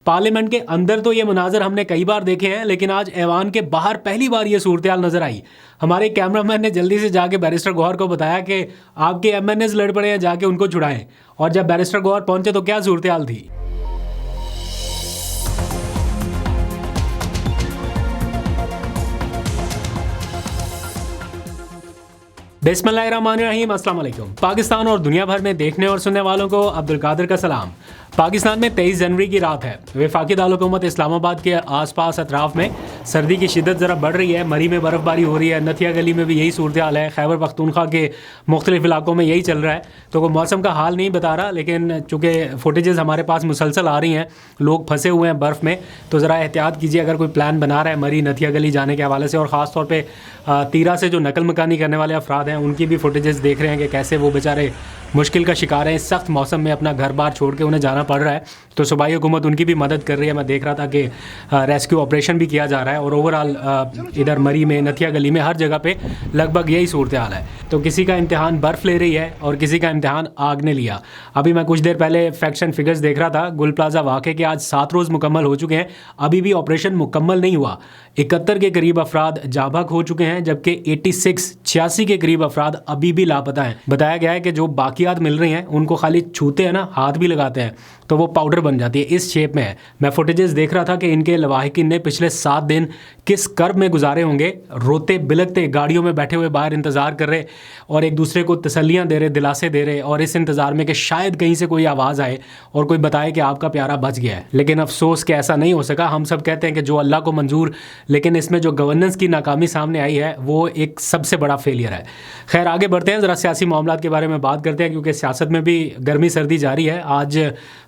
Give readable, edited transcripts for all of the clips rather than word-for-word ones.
Parliament के अंदर तो ये मुनाजर हमने कई बार देखे हैं, लेकिन आज ऐवान के बाहर पहली बार ये सूरत-ए-हाल नजर आई। हमारे कैमरामैन ने जल्दी से जाके बैरिस्टर गौहर को बताया कि आपके एमएनएस लड़ पड़े हैं, जाके उनको छुड़ाएं। और जब बैरिस्टर गौहर पहुंचे तो क्या सूरत-ए-हाल थी। बिस्मिल्लाहिर्रहमानिर्रहीम, अस्सलाम वालेकुम। पाकिस्तान और दुनिया भर में देखने और सुनने वालों को अब्दुल कादिर का सलाम। पाकिस्तान में 23 जनवरी की रात है। वफाकी दारुल-हुकूमत इस्लामाबाद के आसपास अतराफ में सर्दी की शिद्दत ज़रा बढ़ रही है। मरी में बर्फ़बारी हो रही है, नथिया गली में भी यही सूरत हाल है, खैबर पख्तूनख्वा के मुख्तलिफ इलाकों में यही चल रहा है। तो कोई मौसम का हाल नहीं बता रहा, लेकिन चूँकि फुटेजेस हमारे पास मुसलसल आ रही हैं, लोग फंसे हुए हैं बर्फ़ में, तो ज़रा एहतियात कीजिए अगर कोई प्लान बना रहा है मरी नथिया गली जाने के हवाले से। और ख़ास तौर पर तीरा से जो नकल मकानी करने वाले अफराद हैं उनकी भी फुटेजेस देख रहे हैं कि कैसे वो बेचारे मुश्किल का शिकार हैं। इस सख्त मौसम में अपना घर बार छोड़ के उन्हें जाना पड़ रहा है, तो सूबाई हुकूमत उनकी भी मदद कर रही है। मैं देख रहा था कि रेस्क्यू ऑपरेशन भी किया जा रहा है और ओवरऑल इधर मरी में नथिया गली में हर जगह पे लगभग यही सूरत हाल है। तो किसी का इम्तिहान बर्फ़ ले रही है और किसी का इम्तिहान आग ने लिया। अभी मैं कुछ देर पहले फैक्ट्स एंड फिगर्स देख रहा था, गुल प्लाजा वाक़े के आज 7 रोज़ मुकम्मल हो चुके हैं, अभी भी ऑपरेशन मुकम्मल नहीं हुआ। 71 के करीब अफराद जाँबाक हो चुके हैं, जबकि 86 के करीब अफराद अभी भी लापता हैं। बताया गया है कि जो बाकियात मिल रही हैं उनको खाली छूते हैं ना, हाथ भी लगाते हैं तो वो पाउडर बन जाती है, इस शेप में है। मैं फुटेजेस देख रहा था कि इनके लवाहिकीन ने पिछले 7 दिन किस कर्ब में गुजारे होंगे, रोते बिलखते गाड़ियों में बैठे हुए बाहर इंतज़ार कर रहे और एक दूसरे को तसल्लियाँ दे रहे, दिलासे दे रहे, और इस इंतज़ार में कि शायद कहीं से कोई आवाज़ आए और कोई बताए कि आपका प्यारा बच गया है। लेकिन अफसोस कि ऐसा नहीं हो सका। हम सब कहते हैं कि जो अल्लाह को मंजूर, लेकिन इसमें जो गवर्नेंस की नाकामी सामने आई है वो एक सबसे बड़ा फेलियर है। खैर, आगे बढ़ते हैं, ज़रा सियासी मामलात के बारे में बात करते हैं, क्योंकि सियासत में भी गर्मी सर्दी जारी है। आज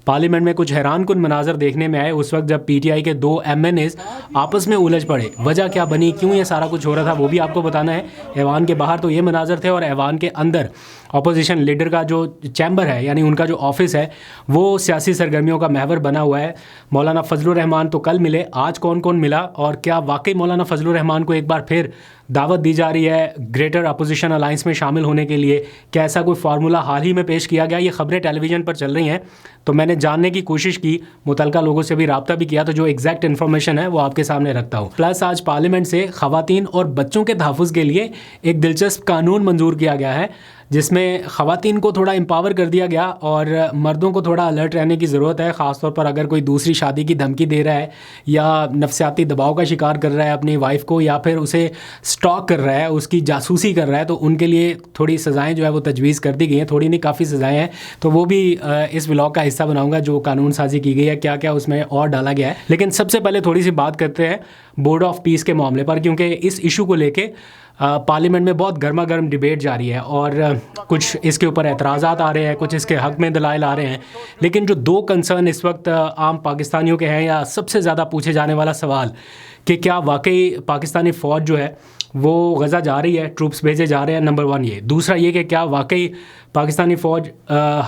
पार्लियामेंट में कुछ हैरान कुन मनाजर देखने में आए उस वक्त जब पीटीआई के 2 एमएनएस आपस में उलझ पड़े। वजह क्या बनी, क्यों ये सारा कुछ हो रहा था, वो भी आपको बताना है। ऐवान के बाहर तो ये मनाजर थे और ऐवान के अंदर अपोजिशन लीडर का जो चैम्बर है, यानी उनका जो ऑफिस है, वो सियासी सरगर्मियों का महवर बना हुआ है। मौलाना फजलुर रहमान तो कल मिले, आज कौन कौन मिला और क्या वाकई मौलाना फजलुर रहमान को एक बार फिर दावत दी जा रही है ग्रेटर अपोजिशन अलायंस में शामिल होने के लिए? क्या ऐसा कोई फार्मूला हाल ही में पेश किया गया? ये खबरें टेलीविज़न पर चल रही हैं, तो मैंने जानने की कोशिश की, मुतलका लोगों से भी रब्ता भी किया, तो जो एग्जैक्ट इन्फॉर्मेशन है वो आपके सामने रखता हूँ। प्लस आज पार्लियामेंट से ख़वातीन और बच्चों के तहफ़्फ़ुज़ के लिए एक दिलचस्प कानून मंजूर किया गया है, जिसमें ख़वातीन को थोड़ा एम्पावर कर दिया गया और मर्दों को थोड़ा अलर्ट रहने की ज़रूरत है। ख़ास तौर पर अगर कोई दूसरी शादी की धमकी दे रहा है या नफ्सियाती दबाव का शिकार कर रहा है अपनी वाइफ को, या फिर उसे स्टॉक कर रहा है, उसकी जासूसी कर रहा है, तो उनके लिए थोड़ी सज़ाएँ जो है वो तजवीज़ कर दी गई हैं। थोड़ी नहीं, काफ़ी सज़ाएँ हैं, तो वो भी इस व्लॉग का हिस्सा बनाऊँगा। जो कानून साजी की गई है, क्या क्या उसमें और डाला गया है। लेकिन सबसे पहले थोड़ी सी बात करते हैं बोर्ड ऑफ पीस के मामले पर, क्योंकि इस इशू को लेके पार्लियामेंट में बहुत गर्मा गर्म डिबेट जारी है और कुछ इसके ऊपर एतराज़ात आ रहे हैं, कुछ इसके हक़ में दलाइल आ रहे हैं। लेकिन जो 2 कंसर्न इस वक्त आम पाकिस्तानियों के हैं, या सबसे ज़्यादा पूछे जाने वाला सवाल कि क्या वाकई पाकिस्तानी फ़ौज जो है वो गज़ा जा रही है, ट्रूप्स भेजे जा रहे हैं, नंबर 1 ये। दूसरा ये कि क्या वाकई पाकिस्तानी फ़ौज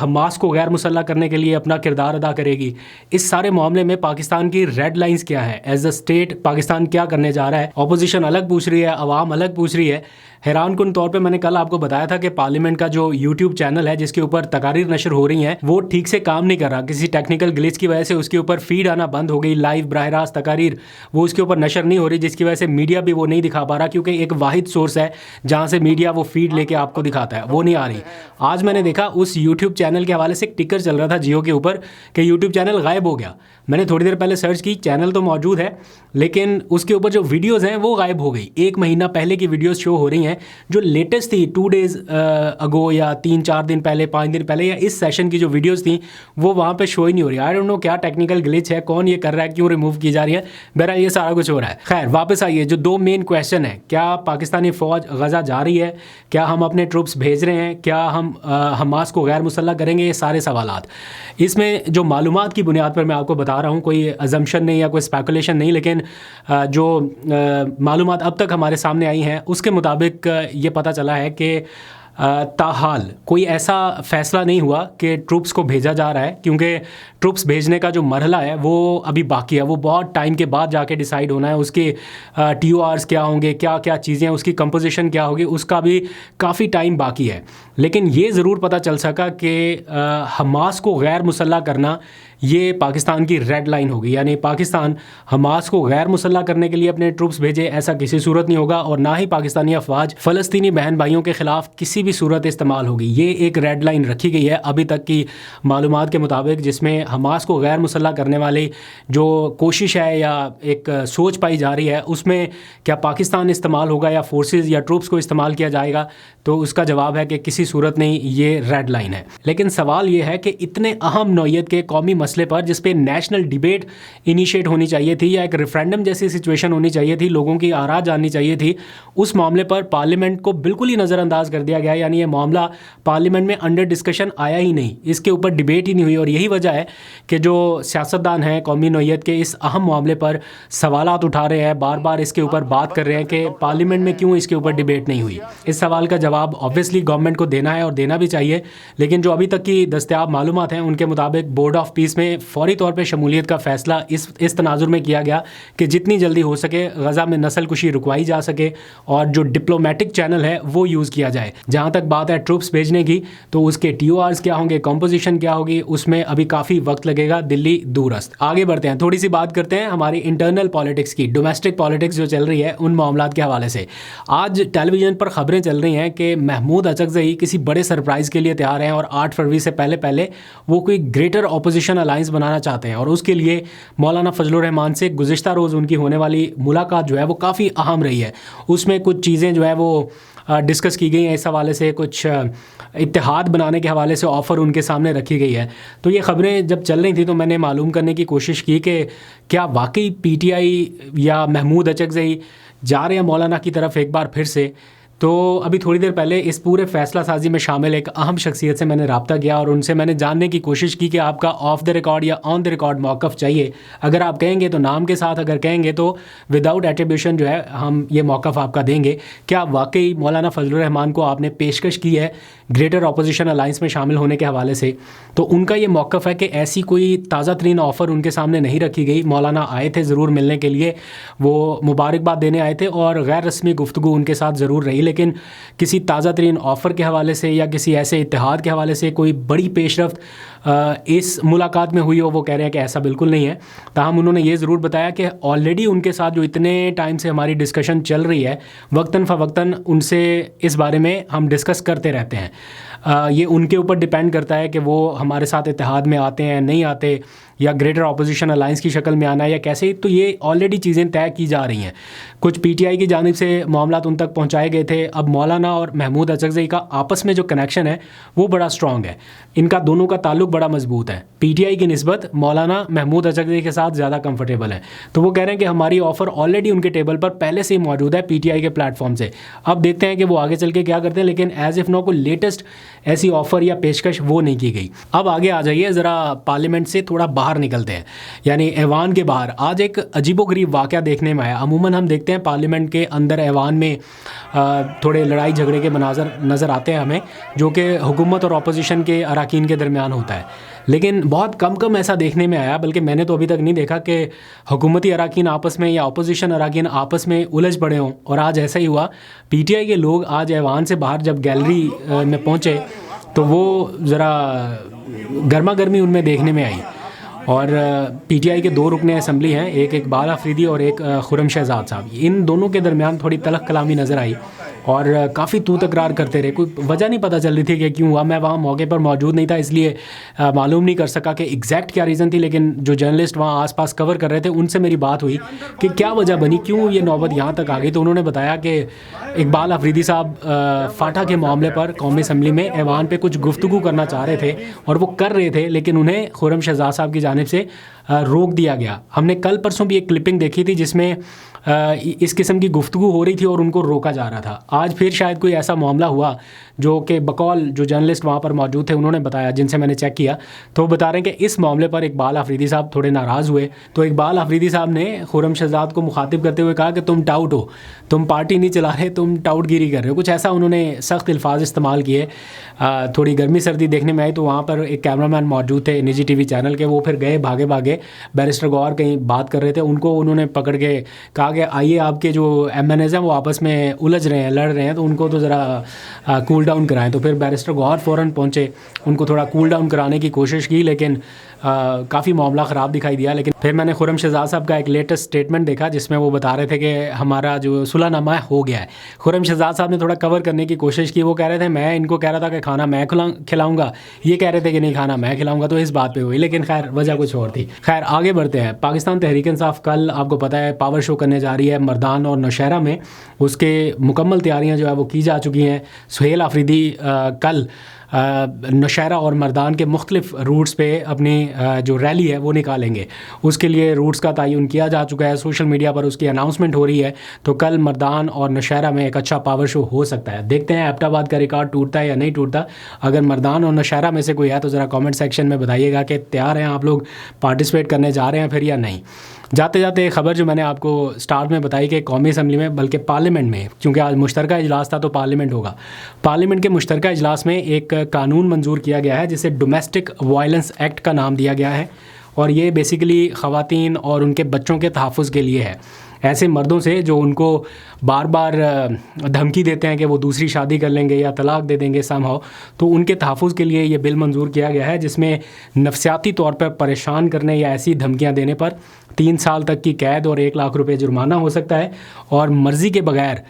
हमास को गैर मुसल्लह करने के लिए अपना किरदार अदा करेगी। इस सारे मामले में पाकिस्तान की रेड लाइंस क्या है, एज अ स्टेट पाकिस्तान क्या करने जा रहा है। अपोजिशन अलग पूछ रही है, अवाम अलग पूछ रही है। हैरान कुन तौर पे मैंने कल आपको बताया था कि पार्लियामेंट का जो यूट्यूब चैनल है जिसके ऊपर तकारीर नशर हो रही हैं, वो ठीक से काम नहीं कर रहा। किसी टेक्निकल ग्लिच की वजह से उसके ऊपर फीड आना बंद हो गई, लाइव बराह रास्त तकारीर वो उसके ऊपर नशर नहीं हो रही, जिसकी वजह से मीडिया भी वो नहीं दिखा पा रहा, क्योंकि एक वाहिद सोर्स है जहाँ से मीडिया वो फीड लेके आपको दिखाता है, वो नहीं आ रही। आज मैंने देखा उस यूट्यूब चैनल के हवाले से एक टिकर चल रहा था जियो के ऊपर कि यूट्यूब चैनल गायब हो गया। मैंने थोड़ी देर पहले सर्च की, चैनल तो मौजूद है लेकिन उसके ऊपर जो वीडियोज़ हैं वो गायब हो गई। 1 महीना पहले की वीडियोज़ शो हो रही हैं, जो लेटेस्ट थी 2 डेज़ अगो या 3-4 दिन पहले, 5 दिन पहले, या इस सेशन की जो वीडियोज़ थी वो वहाँ पे शो ही नहीं हो रही। आई डोंट नो क्या टेक्निकल ग्लिच है, कौन ये कर रहा है, क्यों रिमूव की जा रही है। बहरहाल ये सारा कुछ हो रहा है। खैर, वापस आइए, जो 2 मेन क्वेश्चन है, क्या पाकिस्तानी फ़ौज गज़ा जा रही है, क्या हम अपने ट्रूप्स भेज रहे हैं, क्या हम हमास को गैर मुसल्लह करेंगे, ये सारे सवालात। इसमें जो मालूमात की बुनियाद पर मैं आपको बता रहा हूँ, कोई अजम्पशन नहीं या कोई स्पेकुलेशन नहीं, लेकिन जो मालूमात अब तक हमारे सामने आई हैं उसके मुताबिक ये पता चला है कि ताहाल कोई ऐसा फ़ैसला नहीं हुआ कि ट्रूप्स को भेजा जा रहा है, क्योंकि ट्रूप्स भेजने का जो मरहला है वो अभी बाकी है। वो बहुत टाइम के बाद जाके डिसाइड होना है। उसके TORs क्या होंगे, क्या क्या चीज़ें, उसकी कंपोजिशन क्या होगी, उसका भी काफ़ी टाइम बाकी है। लेकिन ये ज़रूर पता चल सका कि हमास को गैर मुसल्लह करना ये पाकिस्तान की रेड लाइन होगी, यानी पाकिस्तान हमास को गैर मुसल्लह करने के लिए अपने ट्रूप्स भेजे, ऐसा किसी सूरत नहीं होगा, और ना ही पाकिस्तानी अफवाज फ़लस्तीनी बहन भाइयों के ख़िलाफ़ किसी भी सूरत इस्तेमाल होगी। ये एक रेड लाइन रखी गई है अभी तक की मालूमात के मुताबिक, जिसमें हमास को गैर मुसल्लह करने वाली जो कोशिश है या एक सोच पाई जा रही है, उसमें क्या पाकिस्तान इस्तेमाल होगा या फोर्सेस या ट्रूप्स को इस्तेमाल किया जाएगा, तो उसका जवाब है कि किसी सूरत नहीं, ये रेड लाइन है। लेकिन सवाल ये है कि इतने अहम नौयत के कौमी मसले पर जिस पे नेशनल डिबेट इनिशिएट होनी चाहिए थी या एक रेफरेंडम जैसी सिचुएशन होनी चाहिए थी, लोगों की आरा जाननी चाहिए थी, उस मामले पर पार्लियामेंट को बिल्कुल ही नज़रअंदाज कर दिया गया। यानी ये मामला पार्लियामेंट में अंडर डिस्कशन आया ही नहीं, इसके ऊपर डिबेट ही नहीं हुई। और यही वजह है कि जो सियासतदान हैं कौमी नौयत के इस अहम मामले पर सवालात उठा रहे हैं, बार बार इसके ऊपर बात कर रहे हैं कि पार्लियामेंट में क्यों इसके ऊपर डिबेट नहीं हुई। इस सवाल का जवाब ऑब्वियसली गवर्नमेंट को देना है और देना भी चाहिए, लेकिन जो अभी तक की दस्तयाब मालूमात हैं उनके मुताबिक बोर्ड ऑफ पीस में फौरी तौर पे शमूलियत का फ़ैसला इस तनाजुर में किया गया कि जितनी जल्दी हो सके गज़ा में नस्ल कुशी रुकवाई जा सके और जो डिप्लोमेटिक चैनल है वो यूज़ किया जाए। जहाँ तक बात है ट्रूप्स भेजने की, तो उसके TORs क्या होंगे, कॉम्पोजिशन क्या होगी, उसमें अभी काफ़ी वक्त लगेगा, दिल्ली दूरस्त। आगे बढ़ते हैं, थोड़ी सी बात करते हैं हमारी इंटरनल पॉलिटिक्स की, डोमेस्टिक पॉलिटिक्स जो चल रही है उन मामलात के हवाले से। आज टेलीविज़न पर खबरें चल रही हैं कि महमूद अचकज़ई किसी बड़े सरप्राइज़ के लिए तैयार हैं और 8 फरवरी से पहले पहले वो कोई ग्रेटर अपोजिशन अलायंस बनाना चाहते हैं, और उसके लिए मौलाना फजलुर रहमान से गुज़िश्ता रोज़ उनकी होने वाली मुलाकात जो है वो काफ़ी अहम रही है। उसमें कुछ चीज़ें जो है वो डिस्कस की गई हैं, इस हवाले से कुछ इत्तेहाद बनाने के हवाले से ऑफ़र उनके सामने रखी गई है। तो ये ख़बरें जब चल रही थी तो मैंने मालूम करने की कोशिश की कि क्या वाकई PTI या महमूद अचकज़ई जा रहे हैं मौलाना की तरफ एक बार फिर से। तो अभी थोड़ी देर पहले इस पूरे फ़ैसला साजी में शामिल एक अहम शख्सियत से मैंने रब्ता किया और उनसे मैंने जानने की कोशिश की कि आपका ऑफ द रिकॉर्ड या ऑन द रिकॉर्ड मौक़िफ़ चाहिए। अगर आप कहेंगे तो नाम के साथ, अगर कहेंगे तो विदाउट एट्रीब्यूशन जो है हम ये मौक़िफ़ आपका देंगे। क्या वाकई मौलाना फजलुर रहमान को आपने पेशकश की है ग्रेटर अपोजिशन अलायंस में शामिल होने के हवाले से? तो उनका ये मौक़िफ़ है कि ऐसी कोई ताज़ा तरीन ऑफ़र उनके सामने नहीं रखी गई। मौलाना आए थे ज़रूर मिलने के लिए, वो मुबारकबाद देने आए थे और गैर रस्मी गुफ्तगू उनके साथ ज़रूर रही, लेकिन किसी ताज़ा तरीन ऑफ़र के हवाले से या किसी ऐसे इत्तेहाद के हवाले से कोई बड़ी पेशरफ्त इस मुलाकात में हुई हो, वो कह रहे हैं कि ऐसा बिल्कुल नहीं है। ताहम उन्होंने ये ज़रूर बताया कि ऑलरेडी उनके साथ जो इतने टाइम से हमारी डिस्कशन चल रही है, वक्तन फ़वक्तन उनसे इस बारे में हम डिस्कस करते रहते हैं। ये उनके ऊपर डिपेंड करता है कि वो हमारे साथ इत्तेहाद में आते हैं, नहीं आते, या ग्रेटर अपोजिशन अलायंस की शक्ल में आना है या कैसे। तो ये ऑलरेडी चीज़ें तय की जा रही हैं। कुछ PTI की जानिब से मामलात उन तक पहुंचाए गए थे। अब मौलाना और महमूद अचकज़ई का आपस में जो कनेक्शन है वो बड़ा स्ट्रॉन्ग है, इनका दोनों का ताल्लुक बड़ा मजबूत है। PTI की निस्बत मौलाना महमूद अचकज़ई के साथ ज़्यादा कंफर्टेबल है। तो वो कह रहे हैं कि हमारी ऑफ़र ऑलरेडी उनके टेबल पर पहले से ही मौजूद है PTI के प्लेटफॉर्म से। अब देखते हैं कि वो आगे चल के क्या करते हैं, लेकिन एज़ इफ़ नो कोई लेटेस्ट ऐसी ऑफ़र या पेशकश वो नहीं की गई। अब आगे आ जाइए, ज़रा पार्लियामेंट से थोड़ा बाहर निकलते हैं, यानी ऐवान के बाहर। आज एक अजीबोगरीब वाक़या देखने में आया। अमूमन हम देखते हैं पार्लियामेंट के अंदर ऐवान में थोड़े लड़ाई झगड़े के मनाज़र नज़र आते हैं हमें, जो कि हुकूमत और अपोजिशन के अराकीन के दरमियान होता है, लेकिन बहुत कम ऐसा देखने में आया। बल्कि मैंने तो अभी तक नहीं देखा कि हुकूमती अराकीन आपस में या अपोजिशन अराकीन आपस में उलझ पड़े हों। और आज ऐसा ही हुआ। PTI के लोग आज ऐवान से बाहर जब गैलरी में पहुँचे तो वो ज़रा गर्मा गर्मी उनमें देखने में आई। और PTI के 2 रुकने असम्बली हैं, एक इकबाल अफरीदी और एक खुर्रम शहजाद साहब। इन दोनों के दरमियान थोड़ी तलख कलामी नज़र आई और काफ़ी तू तकरार करते रहे। कोई वजह नहीं पता चल रही थी कि क्यों हुआ। मैं वहाँ मौके पर मौजूद नहीं था, इसलिए मालूम नहीं कर सका कि एग्जैक्ट क्या रीज़न थी, लेकिन जो जर्नलिस्ट वहाँ आसपास कवर कर रहे थे उनसे मेरी बात हुई कि क्या वजह बनी, क्यों ये नौबत यहाँ तक आ गई। तो उन्होंने बताया कि इकबाल अफरीदी साहब फाटा के मामले पर कौमी असम्बली में ऐवान पे कुछ गुफ्तगू करना चाह रहे थे और वो कर रहे थे, लेकिन उन्हें खुर्रम शहजाद साहब की जानिब से रोक दिया गया। हमने कल परसों भी एक क्लिपिंग देखी थी जिसमें इस किस्म की गुफ्तगू हो रही थी और उनको रोका जा रहा था। आज फिर शायद कोई ऐसा मामला हुआ जो कि बकौल जो जर्नलिस्ट वहाँ पर मौजूद थे उन्होंने बताया, जिनसे मैंने चेक किया, तो बता रहे हैं कि इस मामले पर इकबाल अफरीदी साहब थोड़े नाराज़ हुए। तो इकबाल अफरीदी साहब ने खुर्रम शहजाद को मुखातिब करते हुए कहा कि तुम टाउट हो, तुम पार्टी नहीं चला रहे, तुम टाउटगिरी कर रहे हो। कुछ ऐसा उन्होंने सख्त अल्फाज इस्तेमाल किए। थोड़ी गर्मी सर्दी देखने में आई तो वहाँ पर एक कैमरामैन मौजूद थे निजी TV चैनल के, वो फिर गए भागे भागे। बैरिस्टर गौहर कहीं बात कर रहे थे, उनको उन्होंने पकड़ के कहा कि आइए आपके जो MNAs हैं वो आपस में उलझ रहे हैं, लड़ रहे हैं, तो उनको तो ज़रा कूल डाउन कराएं। तो फिर बैरिस्टर गौहर फ़ौरन पहुँचे, उनको थोड़ा कूल डाउन कराने की कोशिश की, लेकिन काफ़ी मामला ख़राब दिखाई दिया। लेकिन फिर मैंने खुर्रम शहजाद साहब का एक लेटेस्ट स्टेटमेंट देखा जिसमें वो बता रहे थे कि हमारा जो सुलहनामा हो गया है। खुर्रम शहजाद साहब ने थोड़ा कवर करने की कोशिश की। वो कह रहे थे मैं इनको कह रहा था कि खाना मैं खिलाऊंगा, ये कह रहे थे कि नहीं खाना मैं खिलाऊंगा, तो इस बात पे हुई। लेकिन खैर वजह कुछ और थी। खैर आगे बढ़ते हैं। पाकिस्तान तहरीक इंसाफ कल आपको पता है पावर शो करने जा रही है मर्दान और नौशहरा में। उसके मुकम्मल तैयारियां जो है वो की जा चुकी हैं। सुहेल आफरीदी कल नौशहरा और मर्दान के मुख्तलिफ रूट्स पे अपनी जो रैली है वो निकालेंगे। उसके लिए रूट्स का तयन किया जा चुका है, सोशल मीडिया पर उसकी अनाउंसमेंट हो रही है। तो कल मर्दान और नौशहरा में एक अच्छा पावर शो हो सकता है। देखते हैं एबटाबाद का रिकॉर्ड टूटता है या नहीं टूटता। अगर मर्दान और नौशहरा में से कोई है तो ज़रा कमेंट सेक्शन में बताइएगा कि तैयार हैं आप लोग, पार्टिसिपेट करने जा रहे हैं फिर या नहीं। जाते जाते खबर जो मैंने आपको स्टार्ट में बताई कि कौमी असम्बली में बल्कि पार्लियामेंट में, क्योंकि आज मुश्तरका इजलास था तो पार्लियामेंट होगा, पार्लियामेंट के मुश्तरका इजलास में एक कानून मंजूर किया गया है जिसे डोमेस्टिक वायलेंस एक्ट का नाम दिया गया है। और ये बेसिकली ख़वातीन और उनके बच्चों के तहफ़्फ़ुज़ के लिए है। ऐसे मर्दों से जो उनको बार बार धमकी देते हैं कि वो दूसरी शादी कर लेंगे या तलाक दे देंगे समहाउ, तो उनके तहफ़्फ़ुज़ के लिए ये बिल मंजूर किया गया है जिसमें नफसियाती तौर पर परेशान करने या ऐसी धमकियां देने पर 3 साल तक की कैद और 1 लाख रुपए जुर्माना हो सकता है। और मर्ज़ी के बगैर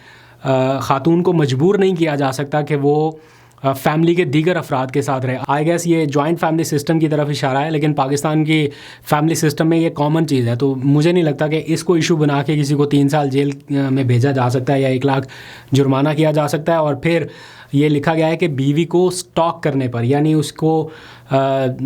ख़ातून को मजबूर नहीं किया जा सकता कि वो फैमिली के दीगर अफराद के साथ रहे। आई गेस ये जॉइंट फैमिली सिस्टम की तरफ इशारा है, लेकिन पाकिस्तान की फैमिली सिस्टम में ये कॉमन चीज़ है। तो मुझे नहीं लगता कि इसको इशू बना के किसी को 3 साल जेल में भेजा जा सकता है या 1 लाख जुर्माना किया जा सकता है। और फिर ये लिखा गया है कि बीवी को स्टॉक करने पर, यानी उसको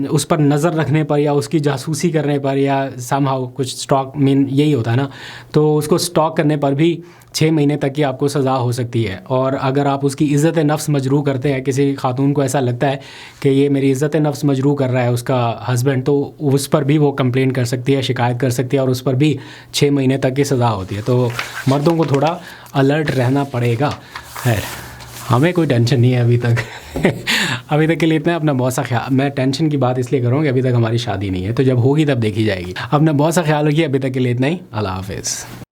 उस पर नज़र रखने पर या उसकी जासूसी करने पर या समहाउ कुछ स्टॉक मीन यही होता है ना, तो उसको स्टॉक करने पर भी 6 महीने तक की आपको सज़ा हो सकती है। और अगर आप उसकी इज़्ज़त नफ्स मजरूह करते हैं, किसी खातून को ऐसा लगता है कि ये मेरी इज़्ज़त नफ्स मजरूह कर रहा है उसका हस्बैंड, तो उस पर भी वो कंप्लेंट कर सकती है, शिकायत कर सकती है और उस पर भी 6 महीने तक की सज़ा होती है। तो मर्दों को थोड़ा अलर्ट रहना पड़ेगा। खैर हमें कोई टेंशन नहीं है अभी तक। अभी तक के लिए इतना। अपना बहुत सा ख्याल, मैं टेंशन की बात इसलिए करूँ कि अभी तक हमारी शादी नहीं है, तो जब होगी तब देखी जाएगी। अपना बहुत सा ख्याल रखिए। अभी तक के लिए इतना ही। अल्लाह हाफ़िज़।